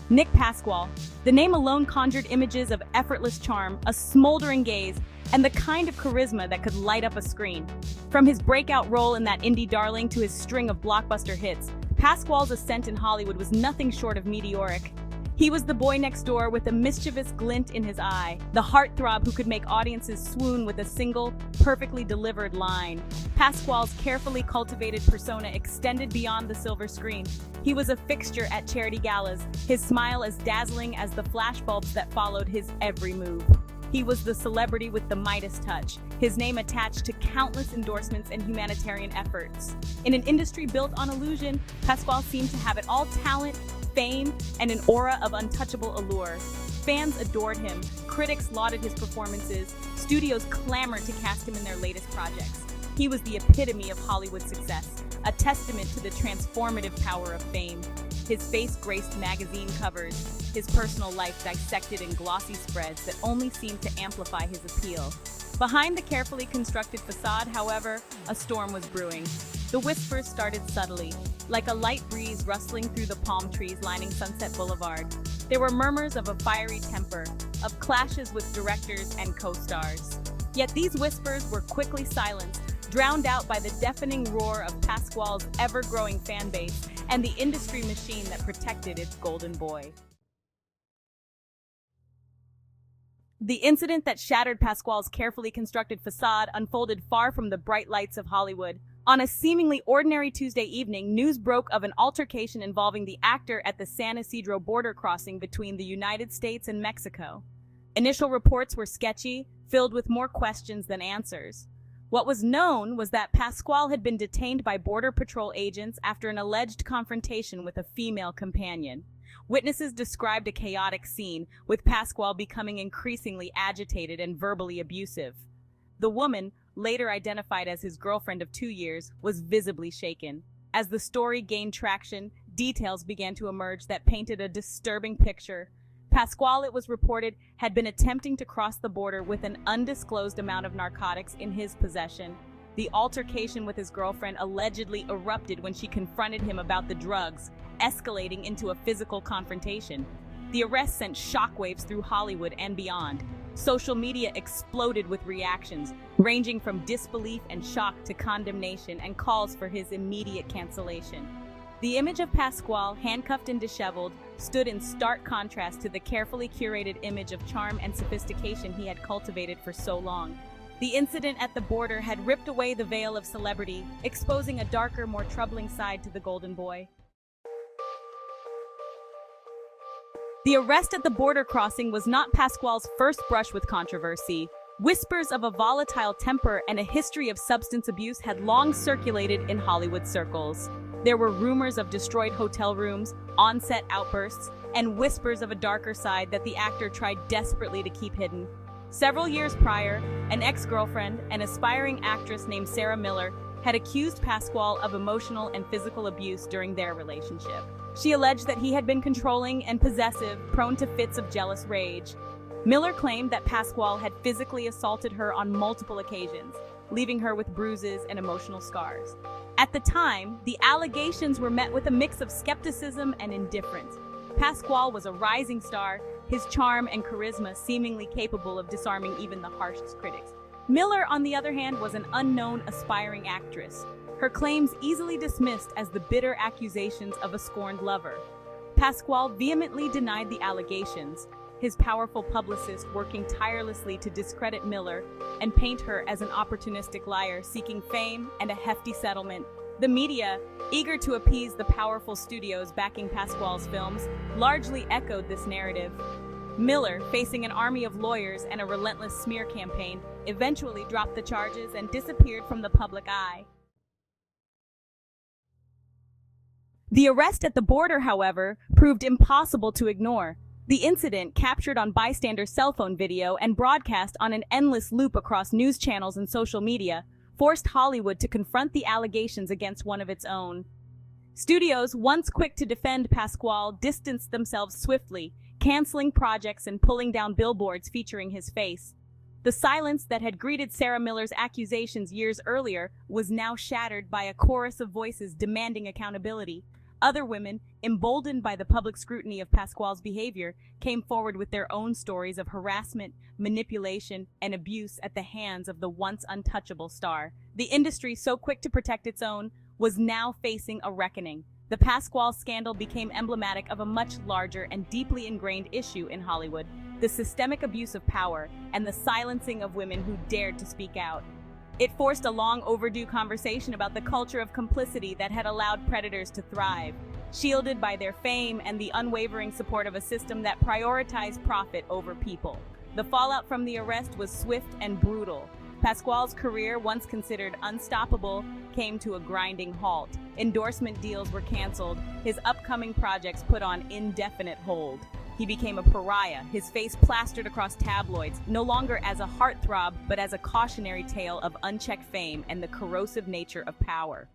Nick Pasqual. The name alone conjured images of effortless charm, a smoldering gaze, and the kind of charisma that could light up a screen. From his breakout role in That Indie Darling to his string of blockbuster hits, Pasqual's ascent in Hollywood was nothing short of meteoric. He was the boy next door with a mischievous glint in his eye, the heartthrob who could make audiences swoon with a single, perfectly delivered line. Pasqual's carefully cultivated persona extended beyond the silver screen. He was a fixture at charity galas, his smile as dazzling as the flashbulbs that followed his every move. He was the celebrity with the Midas touch, his name attached to countless endorsements and humanitarian efforts. In an industry built on illusion, Pasqual seemed to have it all: talent, fame, and an aura of untouchable allure. Fans adored him, critics lauded his performances, studios clamored to cast him in their latest projects. He was the epitome of Hollywood success, a testament to the transformative power of fame. His face graced magazine covers, his personal life dissected in glossy spreads that only seemed to amplify his appeal. Behind the carefully constructed facade, however, a storm was brewing. The whispers started subtly, like a light breeze rustling through the palm trees lining Sunset Boulevard. There were murmurs of a fiery temper, of clashes with directors and co-stars. Yet these whispers were quickly silenced, drowned out by the deafening roar of Pasqual's ever-growing fan base and the industry machine that protected its golden boy. The incident that shattered Pasqual's carefully constructed facade unfolded far from the bright lights of Hollywood. On a seemingly ordinary Tuesday evening, news broke of an altercation involving the actor at the San Isidro border crossing between the United States and Mexico. Initial reports were sketchy, filled with more questions than answers. What was known was that Pasqual had been detained by Border Patrol agents after an alleged confrontation with a female companion. Witnesses described a chaotic scene, with Pasqual becoming increasingly agitated and verbally abusive. The woman, later identified as his girlfriend of 2 years, was visibly shaken. As the story gained traction, details began to emerge that painted a disturbing picture. Pasqual, it was reported, had been attempting to cross the border with an undisclosed amount of narcotics in his possession. The altercation with his girlfriend allegedly erupted when she confronted him about the drugs, escalating into a physical confrontation. The arrest sent shockwaves through Hollywood and beyond. Social media exploded with reactions, ranging from disbelief and shock to condemnation and calls for his immediate cancellation. The image of Pasqual, handcuffed and disheveled, stood in stark contrast to the carefully curated image of charm and sophistication he had cultivated for so long. The incident at the border had ripped away the veil of celebrity, exposing a darker, more troubling side to the golden boy. The arrest at the border crossing was not Pasqual's first brush with controversy. Whispers of a volatile temper and a history of substance abuse had long circulated in Hollywood circles. There were rumors of destroyed hotel rooms, on-set outbursts, and whispers of a darker side that the actor tried desperately to keep hidden. Several years prior, an ex-girlfriend, an aspiring actress named Sarah Miller, had accused Pasqual of emotional and physical abuse during their relationship. She alleged that he had been controlling and possessive, prone to fits of jealous rage. Miller claimed that Pasqual had physically assaulted her on multiple occasions, leaving her with bruises and emotional scars. At the time, the allegations were met with a mix of skepticism and indifference. Pasqual was a rising star, his charm and charisma seemingly capable of disarming even the harshest critics. Miller, on the other hand, was an unknown, aspiring actress, her claims easily dismissed as the bitter accusations of a scorned lover. Pasqual vehemently denied the allegations, his powerful publicist working tirelessly to discredit Miller and paint her as an opportunistic liar seeking fame and a hefty settlement. The media, eager to appease the powerful studios backing Pasqual's films, largely echoed this narrative. Miller, facing an army of lawyers and a relentless smear campaign, eventually dropped the charges and disappeared from the public eye. The arrest at the border, however, proved impossible to ignore. The incident, captured on bystanders' cell phone video and broadcast on an endless loop across news channels and social media, forced Hollywood to confront the allegations against one of its own. Studios, once quick to defend Pasqual, distanced themselves swiftly, canceling projects and pulling down billboards featuring his face. The silence that had greeted Sarah Miller's accusations years earlier was now shattered by a chorus of voices demanding accountability. Other women, emboldened by the public scrutiny of Pasqual's behavior, came forward with their own stories of harassment, manipulation, and abuse at the hands of the once untouchable star. The industry, so quick to protect its own, was now facing a reckoning. The Pasqual scandal became emblematic of a much larger and deeply ingrained issue in Hollywood: the systemic abuse of power and the silencing of women who dared to speak out. It forced a long overdue conversation about the culture of complicity that had allowed predators to thrive, shielded by their fame and the unwavering support of a system that prioritized profit over people. The fallout from the arrest was swift and brutal. Pasqual's career, once considered unstoppable, came to a grinding halt. Endorsement deals were canceled, his upcoming projects put on indefinite hold. He became a pariah, his face plastered across tabloids, no longer as a heartthrob, but as a cautionary tale of unchecked fame and the corrosive nature of power.